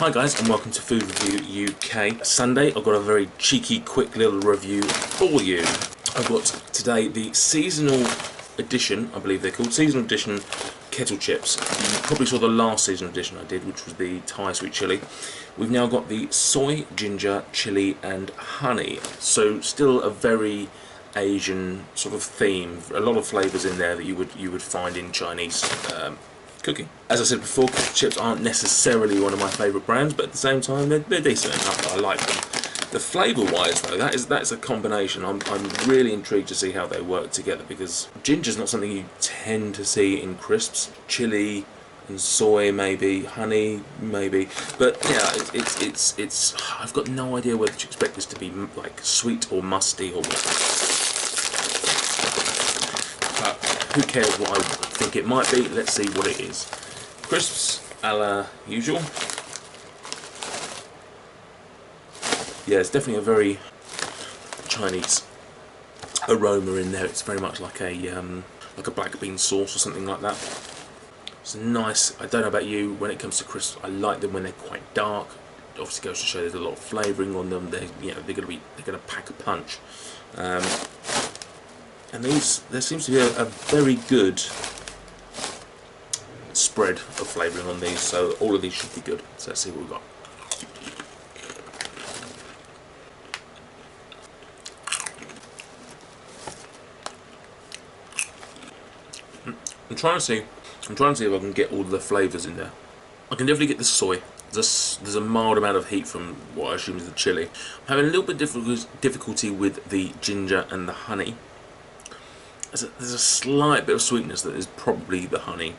Hi guys, and welcome to Food Review UK. Sunday, I've got a very cheeky, quick little review for you. I've got today the seasonal edition, I believe they're called, seasonal edition kettle chips. You probably saw the last seasonal edition I did, which was the Thai sweet chili. We've now got the soy, ginger, chili and honey. So still a very Asian sort of theme. A lot of flavours in there that you would find in Chinese cooking. As I said before, kettle chips aren't necessarily one of my favourite brands, but at the same time they're decent enough. I like them. The flavour-wise though, that's a combination. I'm really intrigued to see how they work together, because ginger's not something you tend to see in crisps. Chili and soy maybe, honey maybe, but yeah, it's I've got no idea whether to expect this to be like sweet or musty or what. But who cares what I think it might be? Let's see what it is. Crisps a la usual. Yeah, it's definitely a very Chinese aroma in there. It's very much like a black bean sauce or something like that. It's nice. I don't know about you, when it comes to crisps, I like them when they're quite dark. It obviously goes to show there's a lot of flavouring on them. They're gonna pack a punch. And there seems to be a very good spread of flavouring on these, so all of these should be good. So let's see what we've got. I'm trying to see if I can get all the flavours in there. I can definitely get the soy. There's a mild amount of heat from what I assume is the chili. I'm having a little bit difficulty with the ginger and the honey. There's a slight bit of sweetness that is probably the honey,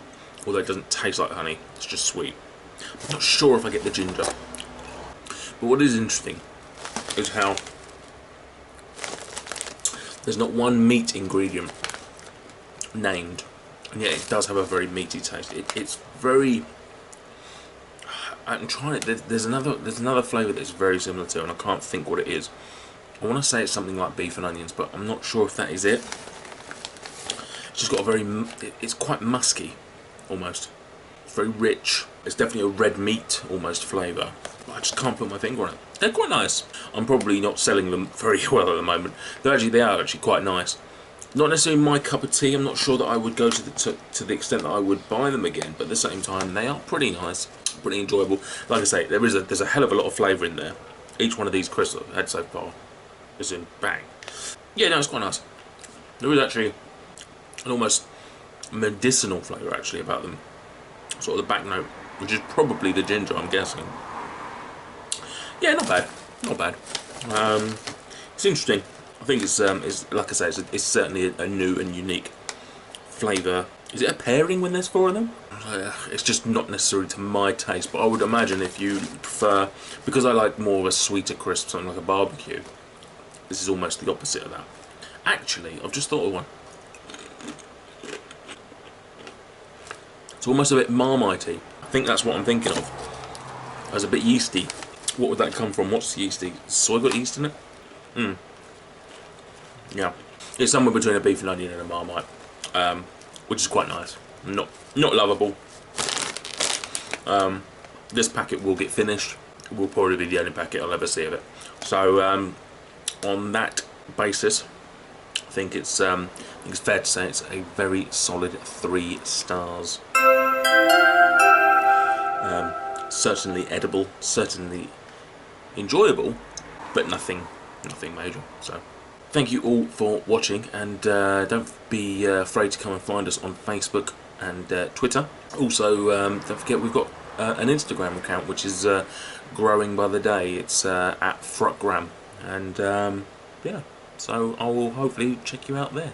although it doesn't taste like honey, it's just sweet. I'm not sure if I get the ginger. But what is interesting is how there's not one meat ingredient named, and yet it does have a very meaty taste. It's very... I'm trying it. There's another flavour that's very similar to it, and I can't think what it is. I want to say it's something like beef and onions, but I'm not sure if that is it. It's just got a very... It's quite musky, almost. It's very rich. It's definitely a red meat almost flavour. I just can't put my finger on it. They're quite nice. I'm probably not selling them very well at the moment. They are actually quite nice. Not necessarily my cup of tea. I'm not sure that I would go to the extent that I would buy them again, but at the same time they are pretty nice, pretty enjoyable. Like I say, there's a hell of a lot of flavour in there. Each one of these crisps I've had so far is in bang. Yeah, no, it's quite nice. There is actually an almost medicinal flavour actually about them, sort of the back note, which is probably the ginger, I'm guessing. Yeah, not bad, not bad. It's interesting. I think it's like I say, it's certainly a new and unique flavour. Is it a pairing when there's four of them? It's just not necessarily to my taste, but I would imagine if you prefer, because I like more of a sweeter crisp, something like a barbecue, this is almost the opposite of that. Actually, I've just thought of one. It's almost a bit Marmite-y. I think that's what I'm thinking of. It's a bit yeasty. What would that come from? What's yeasty? Soy got yeast in it? Yeah, it's somewhere between a beef and onion and a Marmite, which is quite nice. Not lovable. This packet will get finished. It will probably be the only packet I'll ever see of it. So on that basis, I think it's fair to say it's a very solid 3 stars. Certainly edible, certainly enjoyable, but nothing major. So thank you all for watching, and don't be afraid to come and find us on Facebook and Twitter. Also, don't forget we've got an Instagram account which is growing by the day. It's at Fruckgram, and yeah, so I will hopefully check you out there.